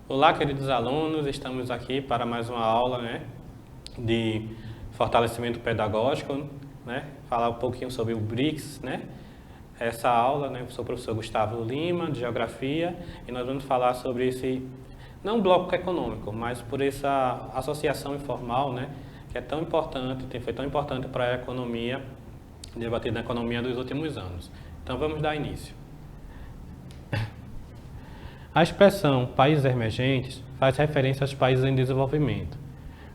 Olá, queridos alunos, estamos aqui para mais uma aula, de fortalecimento pedagógico, falar um pouquinho sobre o BRICS, Essa aula, sou o professor Gustavo Lima, de Geografia, e nós vamos falar sobre esse, não bloco econômico, mas por essa associação informal, que é tão importante, foi tão importante para a economia, debatida na economia dos últimos anos. Então vamos dar início. A expressão países emergentes faz referência aos países em desenvolvimento.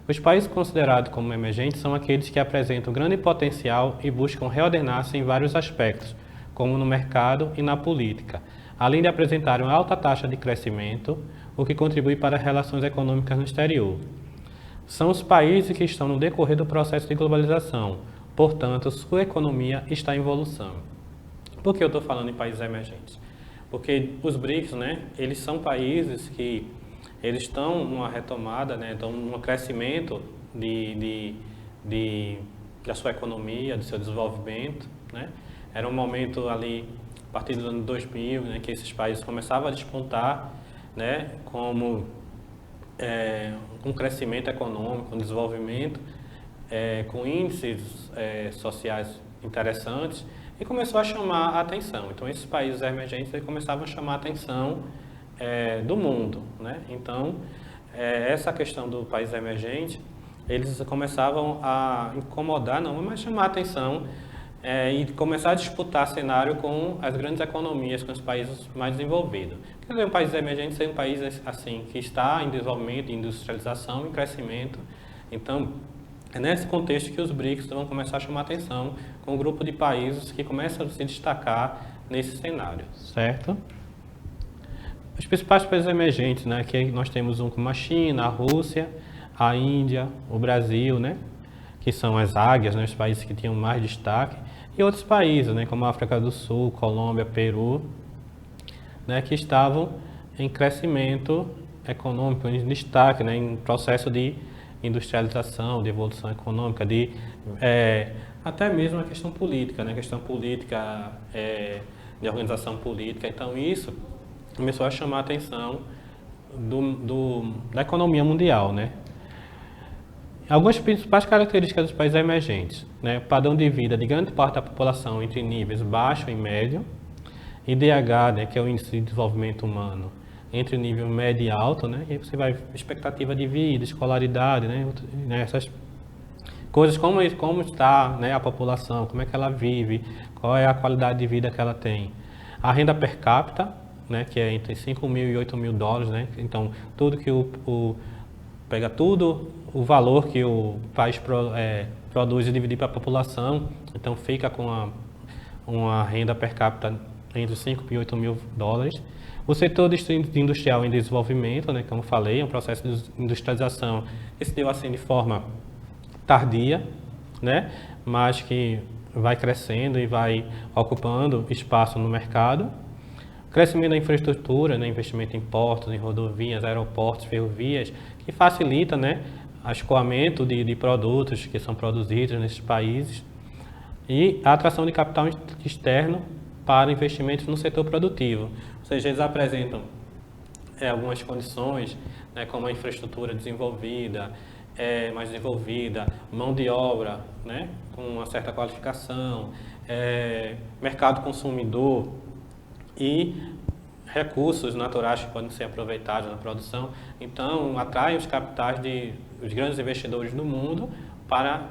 Os países considerados como emergentes são aqueles que apresentam grande potencial e buscam reordenar-se em vários aspectos, como no mercado e na política, além de apresentarem uma alta taxa de crescimento, o que contribui para as relações econômicas no exterior. São os países que estão no decorrer do processo de globalização, portanto, sua economia está em evolução. Por que eu estou falando em países emergentes? Porque os BRICS, eles são países que eles estão numa retomada, estão num crescimento da sua economia, do seu desenvolvimento, Era um momento ali, a partir do ano 2000, que esses países começavam a despontar, como um crescimento econômico, um desenvolvimento, com índices sociais interessantes, e começou a chamar a atenção. Então, esses países emergentes começavam a chamar a atenção do mundo. Então, essa questão do país emergente, eles começavam a incomodar, não, mas chamar a atenção e começar a disputar cenário com as grandes economias, com os países mais desenvolvidos. Quer dizer, um país emergente é um país assim, que está em desenvolvimento, em industrialização, em crescimento. Então, é nesse contexto que os BRICS vão começar a chamar atenção com um grupo de países que começam a se destacar nesse cenário, certo? Os principais países emergentes, que nós temos como a China, a Rússia, a Índia, o Brasil, que são as águias, os países que tinham mais destaque, e outros países, como a África do Sul, Colômbia, Peru, que estavam em crescimento econômico, em destaque, em processo de industrialização, de evolução econômica, até mesmo a questão política, questão política, de organização política. Então isso começou a chamar a atenção da economia mundial, Algumas principais características dos países emergentes, padrão de vida de grande parte da população entre níveis baixo e médio, IDH, que é o Índice de Desenvolvimento Humano, entre nível médio e alto, e aí você vai expectativa de vida, escolaridade, essas coisas, como está, a população, como é que ela vive, qual é a qualidade de vida que ela tem. A renda per capita, que é entre 5 mil e 8 mil dólares, então tudo que pega tudo, o valor que o país produz e dividir para a população, então fica com uma renda per capita entre 5 e 8 mil dólares. O setor industrial em desenvolvimento, como falei, é um processo de industrialização que se deu assim de forma tardia, mas que vai crescendo e vai ocupando espaço no mercado. Crescimento da infraestrutura, investimento em portos, em rodovias, aeroportos, ferrovias, que facilita o escoamento de produtos que são produzidos nesses países. E a atração de capital externo para investimentos no setor produtivo. Ou seja, eles apresentam algumas condições, como a infraestrutura desenvolvida, mais desenvolvida, mão de obra, com uma certa qualificação, mercado consumidor e recursos naturais que podem ser aproveitados na produção. Então, atrai os capitais dos grandes investidores do mundo para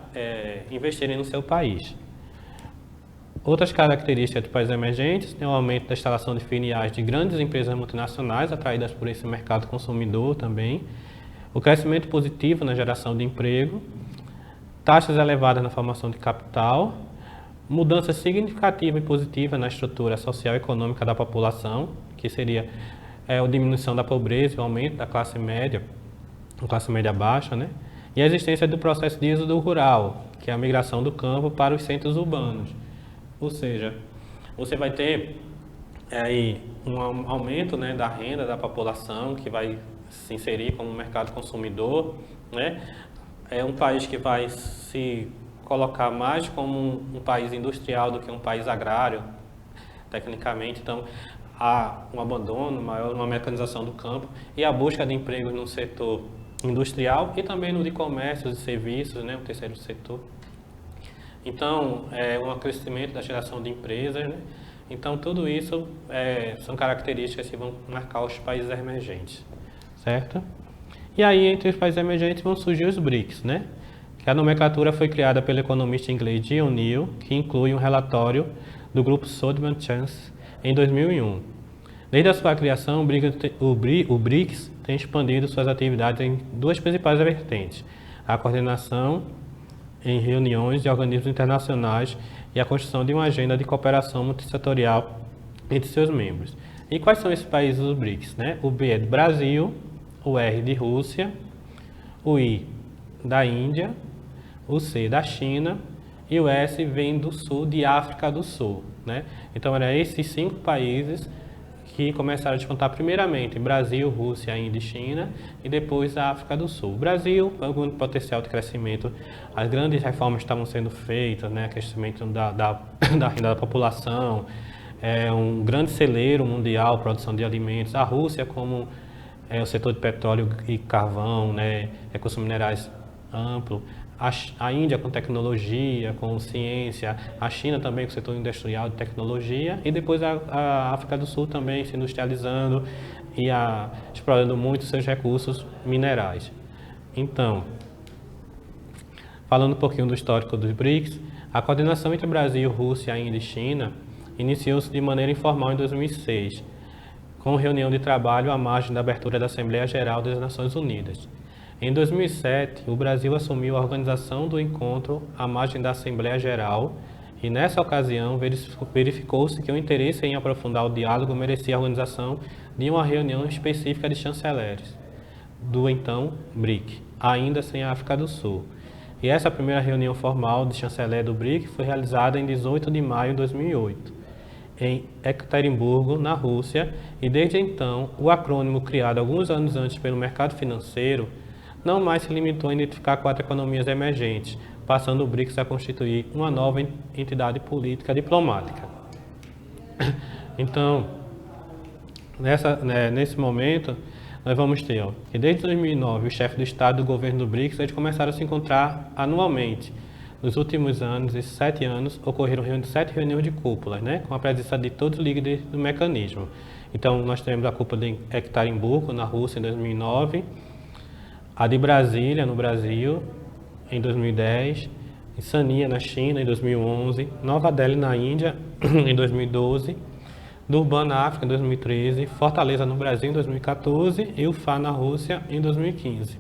investirem no seu país. Outras características de países emergentes têm o aumento da instalação de filiais de grandes empresas multinacionais atraídas por esse mercado consumidor também, o crescimento positivo na geração de emprego, taxas elevadas na formação de capital, mudança significativa e positiva na estrutura social e econômica da população, que seria a diminuição da pobreza e o aumento da classe média baixa, e a existência do processo de êxodo rural, que é a migração do campo para os centros urbanos. Ou seja, você vai ter aí um aumento da renda da população que vai se inserir como mercado consumidor, É um país que vai se colocar mais como um país industrial do que um país agrário, tecnicamente. Então, há um abandono maior, uma mecanização do campo e a busca de empregos no setor industrial e também no de comércio e serviços, né, o terceiro setor. Então, um crescimento da geração de empresas, né? Então, tudo isso são características que vão marcar os países emergentes, certo? E aí, entre os países emergentes vão surgir os BRICS, né? Que a nomenclatura foi criada pelo economista inglês Jim O'Neill, que inclui um relatório do grupo Sotheby & Chance em 2001. Desde a sua criação, o BRICS tem expandido suas atividades em duas principais vertentes: a coordenação em reuniões de organismos internacionais e a construção de uma agenda de cooperação multissetorial entre seus membros. E quais são esses países dos BRICS, né? O B é do Brasil, o R de Rússia, o I da Índia, o C da China e o S vem do sul, de África do Sul, né? Então, eram esses 5 países que começaram a descontar primeiramente Brasil, Rússia, Índia e China, e depois a África do Sul. O Brasil, algum potencial de crescimento, as grandes reformas estavam sendo feitas, né? Crescimento da renda da população, um grande celeiro mundial, produção de alimentos. A Rússia, como o setor de petróleo e carvão, né? Recursos minerais amplo. A Índia com tecnologia, com ciência, a China também com o setor industrial de tecnologia e depois a África do Sul também se industrializando e explorando muito seus recursos minerais. Então, falando um pouquinho do histórico dos BRICS, a coordenação entre Brasil, Rússia, Índia e China iniciou-se de maneira informal em 2006, com reunião de trabalho à margem da abertura da Assembleia Geral das Nações Unidas. Em 2007, o Brasil assumiu a organização do encontro à margem da Assembleia Geral e, nessa ocasião, verificou-se que o interesse em aprofundar o diálogo merecia a organização de uma reunião específica de chanceleres do então BRIC, ainda sem a África do Sul. E essa primeira reunião formal de chanceler do BRIC foi realizada em 18 de maio de 2008, em Ekaterimburgo, na Rússia, e desde então, o acrônimo criado alguns anos antes pelo mercado financeiro não mais se limitou a identificar 4 economias emergentes, passando o BRICS a constituir uma nova entidade política diplomática. Então, nesse momento, nós vamos ter que desde 2009 os chefes do Estado e do governo do BRICS eles começaram a se encontrar anualmente. Nos últimos anos, esses 7 anos, ocorreram 7 reuniões de cúpulas, né, com a presença de todos os líderes do mecanismo. Então, nós temos a cúpula de Ekaterimburgo, na Rússia, em 2009, a de Brasília, no Brasil, em 2010, em Sania, na China, em 2011, Nova Delhi, na Índia, em 2012, Durban, na África, em 2013, Fortaleza, no Brasil, em 2014 e Ufa, na Rússia, em 2015.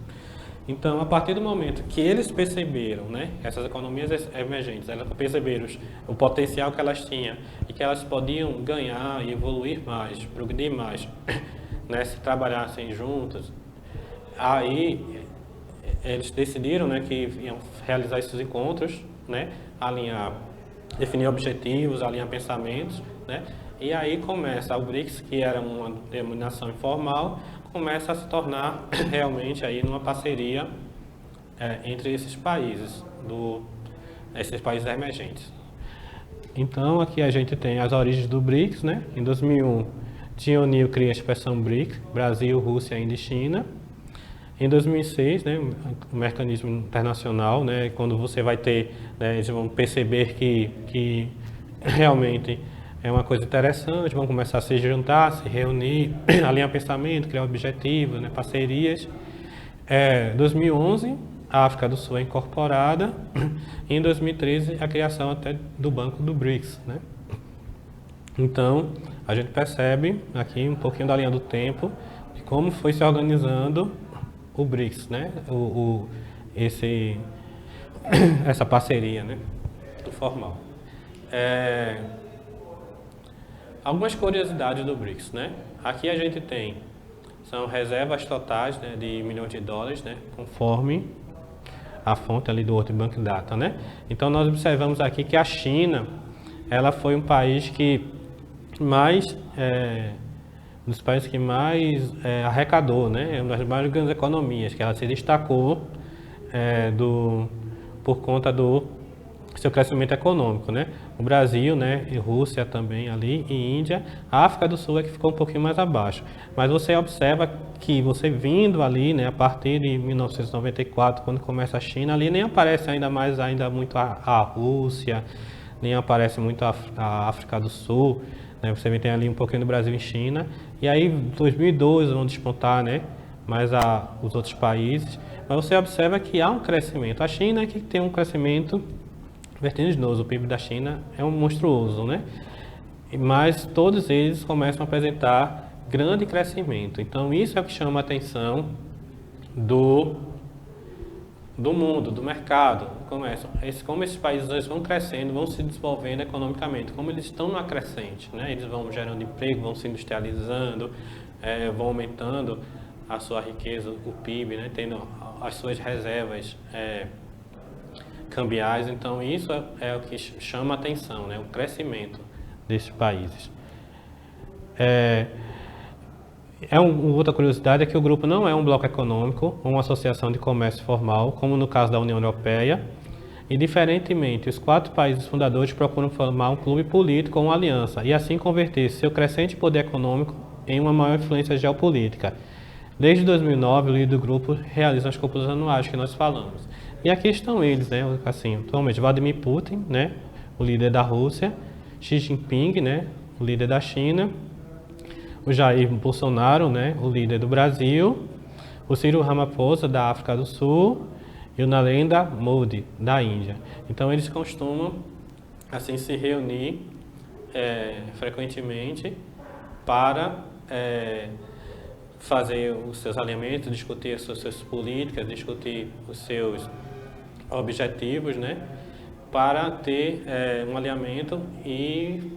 Então, a partir do momento que eles perceberam, né, essas economias emergentes, elas perceberam o potencial que elas tinham e que elas podiam ganhar e evoluir mais, progredir mais, né, se trabalhassem juntas, aí eles decidiram, né, que iam realizar esses encontros, né, definir objetivos, alinhar pensamentos, né, e aí começa o BRICS, que era uma denominação informal, começa a se tornar realmente aí numa parceria entre esses países emergentes. Então aqui a gente tem as origens do BRICS, né? Em 2001, Jim O'Neill cria a expressão BRIC, Brasil, Rússia, Índia e China. Em 2006, né, o mecanismo internacional, né, quando você vai ter, né, eles vão perceber que realmente é uma coisa interessante, vão começar a se juntar, se reunir, alinhar pensamento, criar objetivos, né, parcerias. Em 2011, a África do Sul é incorporada e em 2013 a criação até do Banco do BRICS, né? Então, a gente percebe aqui um pouquinho da linha do tempo de como foi se organizando o BRICS, né? Essa parceria, né, informal. Algumas curiosidades do BRICS, né? Aqui a gente são reservas totais, né, de milhões de dólares, né, conforme a fonte ali do World Bank Data, né? Então nós observamos aqui que a China, ela foi um país que um dos países que mais arrecadou, né? É uma das mais grandes economias, que ela se destacou por conta do seu crescimento econômico, né? O Brasil, né, e Rússia também ali, e Índia. A África do Sul é que ficou um pouquinho mais abaixo. Mas você observa que você vindo ali, né, a partir de 1994, quando começa a China, ali nem aparece ainda muito a Rússia, nem aparece muito a África do Sul, né? Você tem ali um pouquinho do Brasil e China. E aí, 2012 vão despontar, né, mais os outros países. Mas você observa que há um crescimento. A China é que tem um crescimento vertiginoso. O PIB da China é um monstruoso, né? Mas todos eles começam a apresentar grande crescimento. Então isso é o que chama a atenção do mundo, do mercado. Como esses países vão crescendo, vão se desenvolvendo economicamente, como eles estão numa crescente, né? Eles vão gerando emprego, vão se industrializando, vão aumentando a sua riqueza, o PIB, né? Tendo as suas reservas cambiais. Então isso é o que chama a atenção, né? O crescimento desses países. Outra curiosidade é que o grupo não é um bloco econômico ou uma associação de comércio formal, como no caso da União Europeia, e diferentemente, os 4 países fundadores procuram formar um clube político ou uma aliança, e assim converter seu crescente poder econômico em uma maior influência geopolítica. Desde 2009, o líder do grupo realiza as cúpulas anuais que nós falamos. E aqui estão eles, né? Assim, atualmente, Vladimir Putin, né? O líder da Rússia, Xi Jinping, né? O líder da China, o Jair Bolsonaro, né? O líder do Brasil, o Cyril Ramaphosa, da África do Sul, e o Narendra Modi, da Índia. Então, eles costumam, assim, se reunir frequentemente para fazer os seus alinhamentos, discutir as suas políticas, discutir os seus objetivos, né, para ter um alinhamento e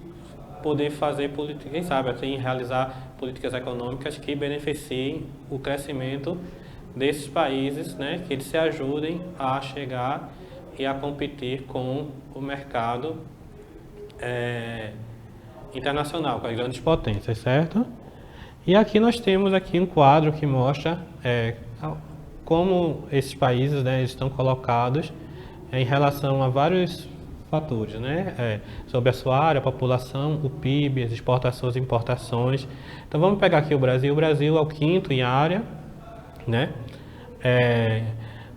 poder fazer política, quem sabe, assim, realizar políticas econômicas que beneficiem o crescimento desses países, né, que eles se ajudem a chegar e a competir com o mercado internacional, com as grandes potências, certo? E aqui nós temos aqui um quadro que mostra como esses países, né, estão colocados em relação a vários fatores, né, sobre a sua área, a população, o PIB, as exportações e importações. Então vamos pegar aqui o Brasil. O Brasil é o 5º em área, né?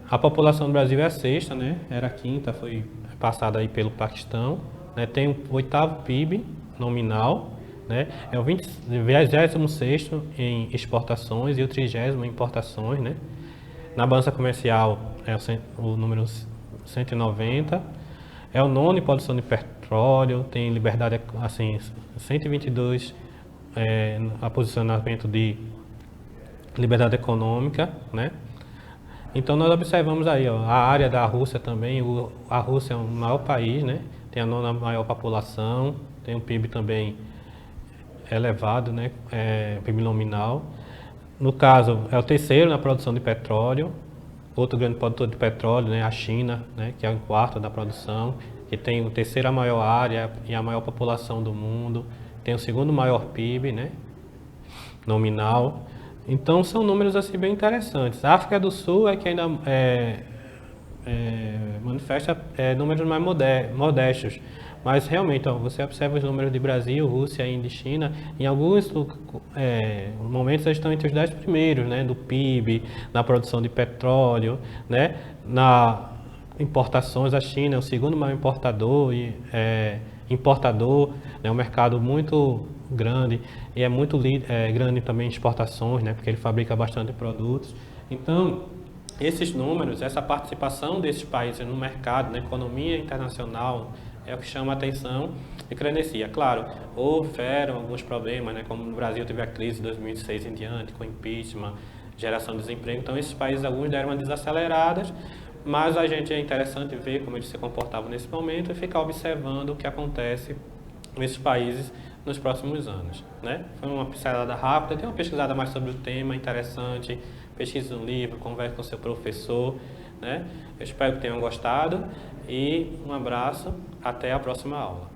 A população do Brasil é a 6ª, né? Era a 5ª, foi passada aí pelo Paquistão, né? Tem o 8º PIB nominal, né? É o 26º em exportações e o 30º em importações, né? Na balança comercial é o número 190. É o 9º em produção de petróleo, tem liberdade, assim, 122 a posicionamento de liberdade econômica, né? Então nós observamos aí, ó, a área da Rússia também. A Rússia é o maior país, né? Tem a 9ª maior população, tem um PIB também elevado, né? PIB nominal. No caso, é o 3º na produção de petróleo. Outro grande produtor de petróleo, né? A China, né? Que é o 4º da produção, que tem a 3ª maior área e a maior população do mundo. Tem o 2º maior PIB, né? Nominal. Então são números assim bem interessantes. A África do Sul é que ainda manifesta números mais modestos. Mas realmente, ó, você observa os números de Brasil, Rússia, Índia e China, em alguns momentos eles estão entre os 10 primeiros, né, do PIB, na produção de petróleo, né, na importações. A China é o 2º maior importador, né, um mercado muito grande, e é muito grande também em exportações, né, porque ele fabrica bastante produtos. Então, esses números, essa participação desses países no mercado, na economia internacional, é o que chama a atenção e credencia. Claro, houveram alguns problemas, né, como no Brasil teve a crise de 2006 em diante, com impeachment, geração de desemprego. Então, esses países, alguns deram uma desaceleradas, mas a gente é interessante ver como eles se comportavam nesse momento e ficar observando o que acontece nesses países nos próximos anos, né? Foi uma pincelada rápida, tem uma pesquisada mais sobre o tema, interessante, pesquise um livro, converse com seu professor, né? Eu espero que tenham gostado e um abraço, até a próxima aula.